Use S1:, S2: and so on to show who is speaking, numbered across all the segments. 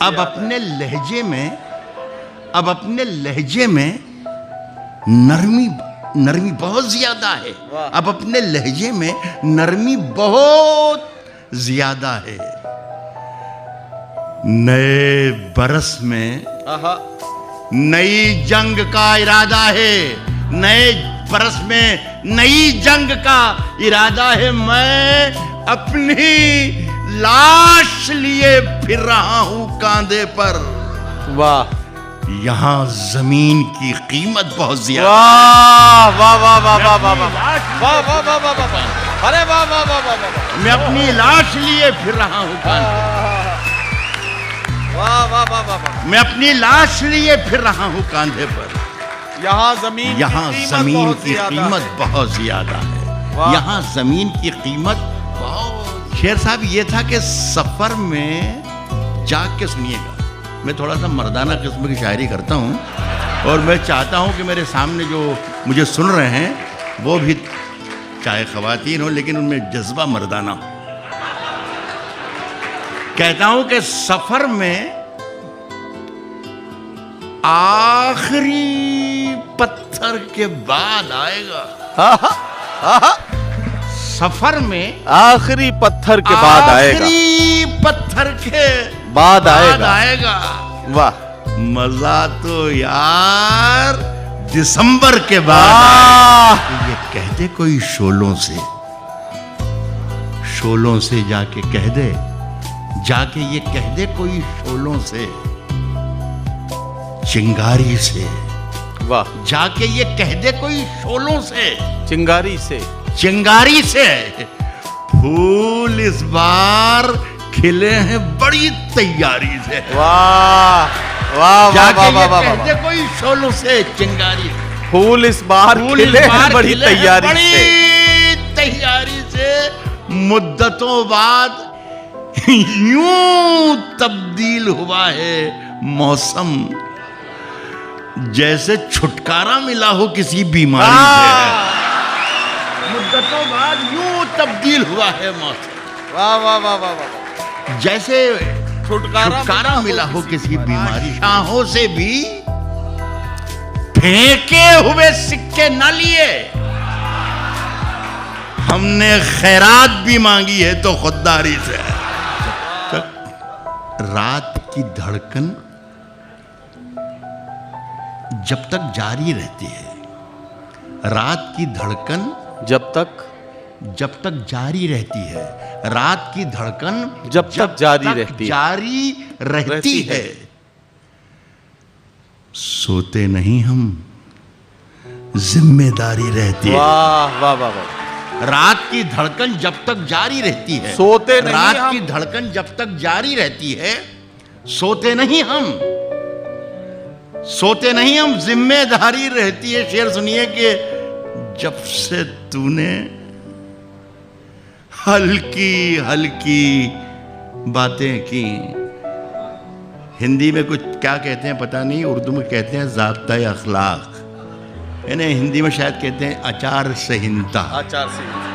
S1: अब अपने लहजे में नरमी बहुत ज्यादा है। अब अपने लहजे में नरमी बहुत ज्यादा है। नए बरस में नई जंग का इरादा है। नए बरस में नई जंग का इरादा है। मैं अपनी लाश लिए फिर रहा हूं कांधे पर।
S2: वाह,
S1: यहाँ जमीन की कीमत बहुत ज्यादा।
S2: वाह वाह वाह वाह वाह वाह वाह वाह वाह वाह वाह, अरे वाह वाह वाह वाह वाह,
S1: मैं अपनी लाश लिए फिर रहा हूं कांधे।
S2: वाह वाह वाह वाह,
S1: मैं अपनी लाश लिए फिर रहा हूं कांधे पर।
S2: यहाँ जमीन
S1: की कीमत बहुत ज्यादा है। यहाँ जमीन की कीमत बहुत। शेर साहब, ये था कि सफर में जाग के सुनिएगा। मैं थोड़ा सा मर्दाना किस्म की शायरी करता हूँ और मैं चाहता हूँ कि मेरे सामने जो मुझे सुन रहे हैं वो भी चाहे ख़वातीन हो लेकिन उनमें जज्बा मर्दाना हो। कहता हूँ कि सफर में आखिरी पत्थर के बाद आएगा। सफर में
S2: आखिरी पत्थर के बाद आएगा।
S1: आखिरी पत्थर के
S2: बाद आएगा।
S1: वाह, मजा तो यार दिसंबर के बाद। ये कह दे कोई शोलों से जाके कह दे, जाके ये कह दे कोई शोलों से, चिंगारी से।
S2: वाह,
S1: जाके ये कह दे कोई शोलों से, चिंगारी से फूल इस बार खिले हैं बड़ी तैयारी से।
S2: वाह वाह वाह वाह वाह वाह,
S1: कहते कोई शोलों से, चिंगारी
S2: फूल इस बार खिले हैं बड़ी
S1: तैयारी से। मुद्दतों बाद यूं तब्दील हुआ है मौसम, जैसे छुटकारा मिला हो किसी बीमारी से। मुद्दतों बाद यूं तब्दील हुआ है मौसम।
S2: वाह वाह वाह वाह वाह,
S1: जैसे छुटकारा मिला हो किसी बीमारी। शाहों से भी फेंके हुए सिक्के न लिए, हमने खैरात भी मांगी है तो खुददारी से। रात की धड़कन जब तक जारी रहती है, रात की धड़कन
S2: जब तक
S1: जारी रहती है, रात की धड़कन
S2: जब तक जारी रहती
S1: है। सोते नहीं हम, जिम्मेदारी रहती है।
S2: वाह वाह वाह वाह,
S1: रात की धड़कन जब तक जारी रहती है,
S2: सोते नहीं
S1: रात
S2: हम।
S1: की धड़कन जब तक जारी रहती है, सोते नहीं हम, जिम्मेदारी रहती है। शेर सुनिए कि जब से तूने हल्की हल्की बातें की। हिंदी में कुछ क्या कहते हैं पता नहीं, उर्दू में कहते हैं ज़ाब्ता-ए अखलाक, यानी हिंदी में शायद कहते हैं आचार संहिता।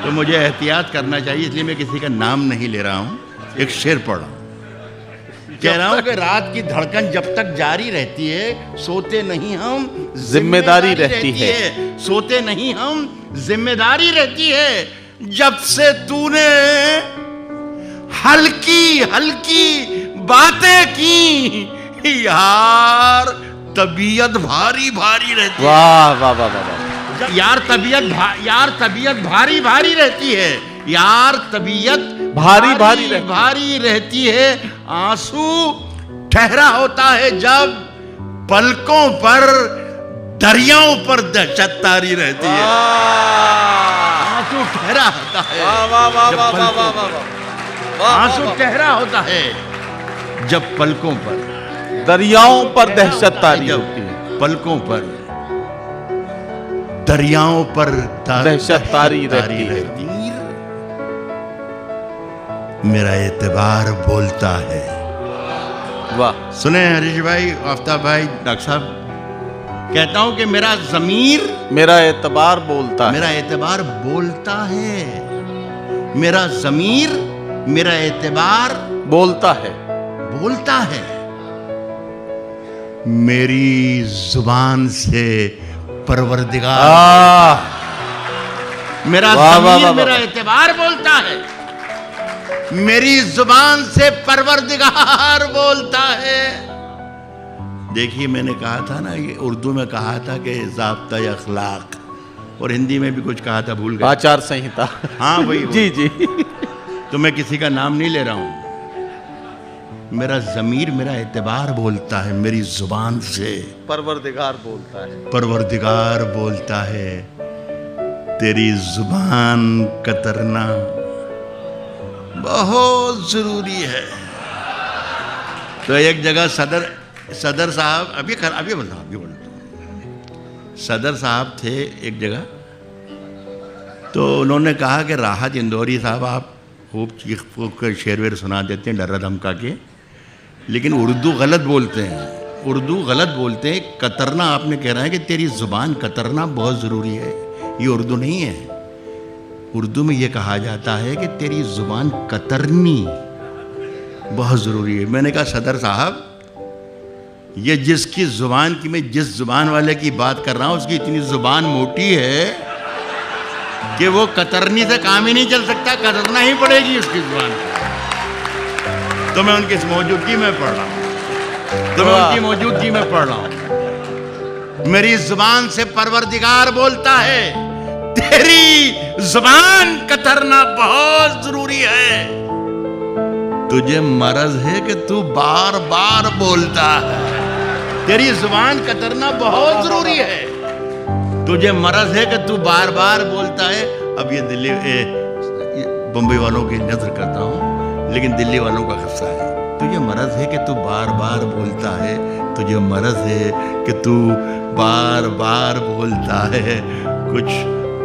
S1: तो मुझे एहतियात करना चाहिए, इसलिए मैं किसी का नाम नहीं ले रहा हूँ। एक शेर पढ़ रहा हूँ, कह रहा हूँ कि रात की धड़कन जब तक जारी रहती है, सोते नहीं हम,
S2: जिम्मेदारी रहती है।
S1: सोते नहीं हम, जिम्मेदारी रहती है। जब से तूने हल्की हल्की बातें की यार, तबीयत भारी भारी रहती है।
S2: वाह वाह वाह वाह,
S1: यार तबीयत भारी भारी रहती है। यार तबीयत भारी रहती है। आंसू ठहरा होता है जब पलकों पर दरियाओं पर दहशत तारी रहती है। आंसू ठहरा होता है, आंसू ठहरा होता है जब पलकों पर
S2: दरियाओं पर दहशत तारी होती है।
S1: पलकों पर दरियाओं पर
S2: दहशत तारी रहती है।
S1: मेरा एतबार बोलता है।
S2: वाह,
S1: सुने हरीश भाई, आफ्ताब भाई, डॉक्टर साहब, कहता हूं कि मेरा ज़मीर,
S2: मेरा एतबार बोलता है।
S1: मेरा एतबार बोलता है। मेरा ज़मीर, मेरा एतबार
S2: बोलता है।
S1: मेरी जुबान से परवरदिगार, मेरा ज़मीर मेरा एतबार बोलता है, मेरी जुबान से परवरदिगार बोलता है। देखिए मैंने कहा था ना, ये उर्दू में कहा था कि ज़ाब्ता अखलाक, और हिंदी में भी कुछ कहा था, भूल गया,
S2: आचार संहिता।
S1: हाँ वही
S2: जी जी।
S1: तो मैं किसी का नाम नहीं ले रहा हूं। मेरा ज़मीर मेरा एतबार बोलता है, मेरी जुबान से
S2: परवरदिगार बोलता है,
S1: परवरदिगार बोलता है। तेरी जुबान कतरना बहुत जरूरी है। तो एक जगह सदर साहब अभी बोलता सदर साहब थे एक जगह, तो उन्होंने कहा कि राहत इंदौरी साहब आप खूब चीख फूक कर शेर वेर सुना देते हैं डरा धमका के, लेकिन उर्दू गलत बोलते हैं, उर्दू गलत बोलते हैं। कतरना आपने कह रहा है कि तेरी ज़ुबान कतरना बहुत ज़रूरी है, ये उर्दू नहीं है। उर्दू में ये कहा जाता है कि तेरी ज़ुबान कतरनी बहुत ज़रूरी है। मैंने कहा सदर साहब, ये जिसकी ज़ुबान की, मैं जिस ज़ुबान वाले की बात कर रहा हूँ उसकी इतनी ज़ुबान मोटी है कि वो कतरनी से काम ही नहीं चल सकता, कतरना ही पड़ेगी उसकी ज़ुबान को। तो मैं उनकी मौजूदगी में पढ़ रहा हूँ, मेरी ज़ुबान से परवरदिगार बोलता है, तेरी ज़ुबान कतरना बहुत ज़रूरी है। तुझे मरज है कि तू बार बार बोलता है, तेरी जुबान कतरना बहुत जरूरी है। तुझे मरज है कि तू बार बार बोलता है। अब ये बम्बई वालों की नजर करता हूँ, लेकिन दिल्ली वालों का किस्सा है। तुझे मरज है कि तू बार बार बोलता है, तुझे मरज है कि तू बार बार बोलता है। कुछ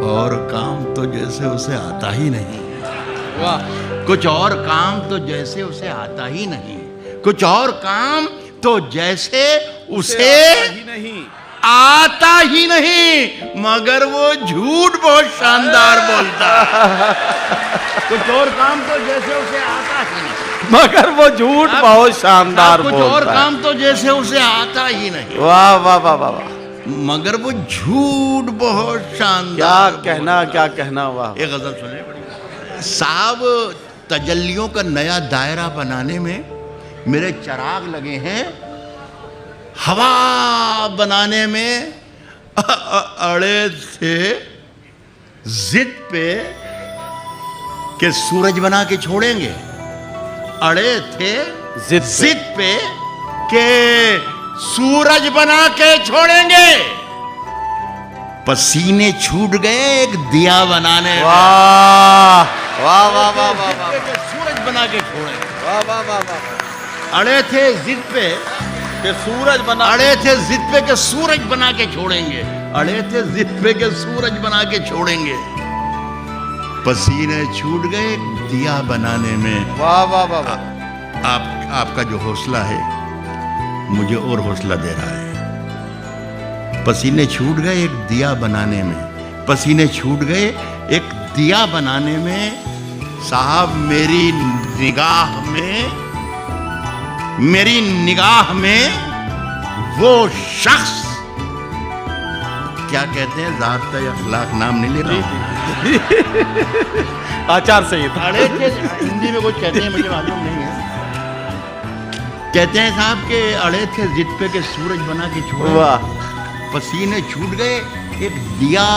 S1: और काम तो जैसे उसे आता ही नहीं।
S2: वाह।
S1: कुछ और काम तो जैसे उसे आता ही नहीं, कुछ और काम तो जैसे उसे आता ही नहीं, मगर वो झूठ बहुत शानदार बोलता है। कुछ और काम तो जैसे उसे आता ही नहीं,
S2: मगर वो झूठ बहुत शानदार बोलता है।
S1: कुछ और काम तो जैसे उसे आता ही नहीं।
S2: वाह वाह वाह वाह वाह।
S1: मगर वो झूठ बहुत शानदार।
S2: क्या कहना। वाह।
S1: एक गजल सुने बड़ी साहब, तजल्लियों का नया दायरा बनाने में मेरे चिराग लगे हैं, हवा बनाने में अड़े थे जिद पे कि सूरज बना के छोड़ेंगे, अड़े थे जिद पे कि सूरज बना के छोड़ेंगे। पसीने छूट गए एक दिया बनाने में।
S2: वाह वाह वाह वाह वाह।
S1: सूरज बना के छोड़ेंगे।
S2: वाह वाह वाह वाह।
S1: अड़े थे जिद पे
S2: कि सूरज बना,
S1: अड़े थे जिद पे के सूरज बना के छोड़ेंगे, अड़े थे जिद पे के सूरज बना के छोड़ेंगे। पसीने छूट गए दिया बनाने में।
S2: वाह वाह वाह वाह।
S1: आपका जो हौसला है मुझे और हौसला दे रहा है। पसीने छूट गए एक दिया बनाने में, पसीने छूट गए एक दिया बनाने में। साहब मेरी निगाह में वो शख्स, क्या कहते हैं, ज़ाब्ता अखलाक नाम नहीं ले रहा हूं,
S2: आचार संहिता।
S1: अड़े थे, हिंदी में कुछ कहते हैं मुझे मालूम नहीं है। कहते हैं साहब के अड़े थे जिद पे के सूरज बना के छोड़े।
S2: वाह।
S1: पसीने छूट गए एक दिया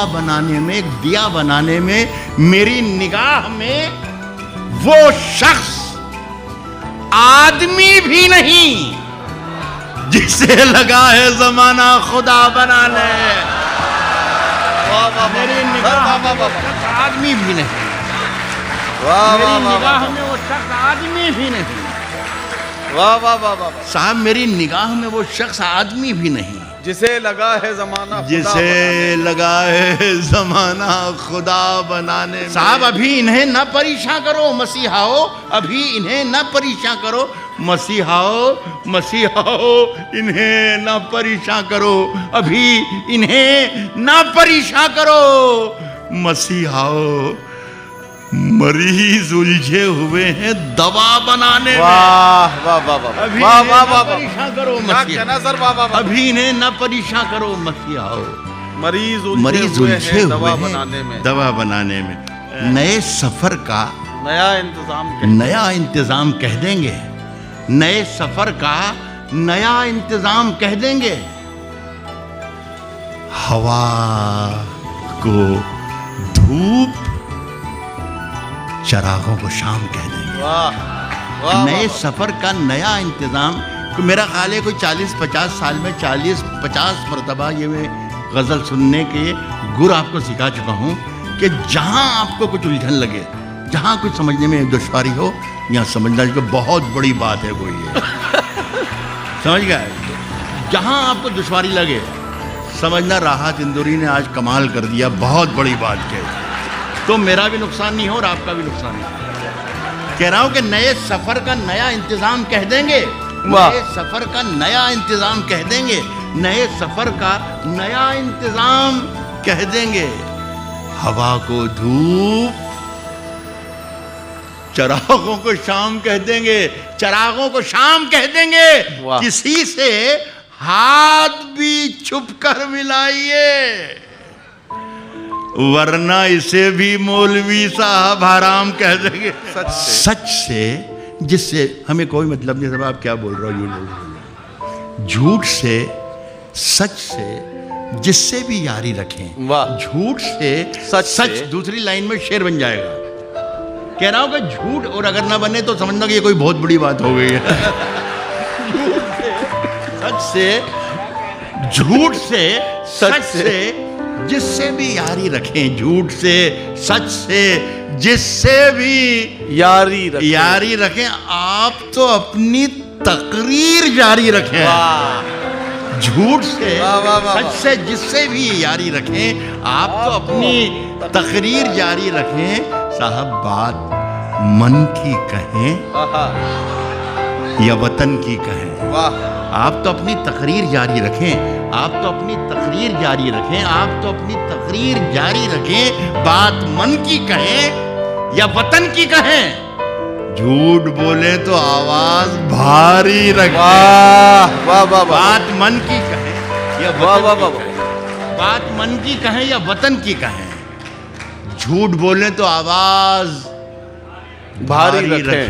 S1: बनाने में, मेरी निगाह में वो शख्स आदमी भी नहीं जिसे लगा है जमाना खुदा बनाने। मेरी निगाह में वो शख्स आदमी भी नहीं, मेरी निगाह में वो शख्स आदमी भी नहीं।
S2: वाह वाह वाह वाह।
S1: साहब मेरी निगाह में वो शख्स आदमी भी नहीं
S2: जिसे लगा है जमाना,
S1: जिसे लगा है जमाना खुदा बनाने। साहब अभी इन्हें न परेशान करो मसीहाओ, अभी इन्हें न परेशान करो मसीहाओ, इन्हें न परेशान करो, अभी इन्हें न परेशान करो मसीहाओ। मरीज उलझे हुए हैं दवा बनाने में।
S2: वाह वाह वाह वाह
S1: अभी
S2: वाह
S1: इन्हें
S2: वाह
S1: न
S2: वाह
S1: परेशान करो
S2: क्या
S1: मसीहा,
S2: कहना सर, वाह वाह वाह।
S1: अभी इन्हें न परेशान करो मसीहा।
S2: मरीज
S1: मरीज
S2: हुए
S1: उलझे
S2: हैं दवा
S1: हुए
S2: बनाने
S1: हैं
S2: में।
S1: दवा बनाने में। नए सफर का
S2: नया इंतजाम
S1: नया इंतजाम कह देंगे, नए सफर का नया इंतजाम कह देंगे। हवा को धूप, चरागों को शाम कह देंगे।
S2: वाह वाह
S1: नए
S2: वाह।
S1: सफर का नया इंतजाम। मेरा ख्याल है कोई 40-50 साल में 40-50 मरतबा ये मैं गज़ल सुनने के गुर आपको सिखा चुका हूँ कि जहाँ आपको कुछ उलझन लगे, जहाँ कुछ समझने में दुश्वारी हो, यहाँ समझना कि बहुत बड़ी बात है कोई ये। समझ गए? जहाँ आपको दुश्वारी लगे समझना राहत इंदौरी ने आज कमाल कर दिया, बहुत बड़ी बात कही। तो मेरा भी नुकसान नहीं हो और आपका भी नुकसान नहीं हो। कह रहा हूँ कि नए सफर का नया इंतजाम कह देंगे, नए सफर का नया इंतजाम कह देंगे, नए सफर का नया इंतजाम कह देंगे। हवा को धूप, चरागों को शाम कह देंगे, चरागों को शाम कह देंगे। किसी से हाथ भी छुप कर मिलाइए, वरना इसे भी मौलवी साहब हराम कह देंगे। सच से जिससे हमें कोई मतलब नहीं। सब आप क्या बोल रहे हो, झूठ बोल रहे हो। झूठ से, सच से जिससे भी यारी रखें।
S2: वाह।
S1: झूठ से सच दूसरी लाइन में शेर बन जाएगा। कह रहा हूं कि झूठ और अगर ना बने तो समझना कि ये कोई बहुत बड़ी बात हो गई है। झूठ से सच से जिससे भी यारी रखें, झूठ से सच से जिससे भी यारी रखें। आप तो अपनी तकरीर जारी रखें। झूठ से सच से जिससे भी यारी रखें, आप तो अपनी तकरीर जारी रखें। साहब बात मन की कहें या वतन की कहें, आप तो अपनी तकरीर जारी रखें, आप तो अपनी तकरीर जारी रखें, आप तो अपनी तकरीर जारी रखें। बात मन की कहें या वतन की कहें, झूठ बोले तो आवाज भारी रखें। बात मन की कहें या वतन की कहें, बात मन की कहें या वतन की कहें, झूठ बोले तो आवाज भारी रखें।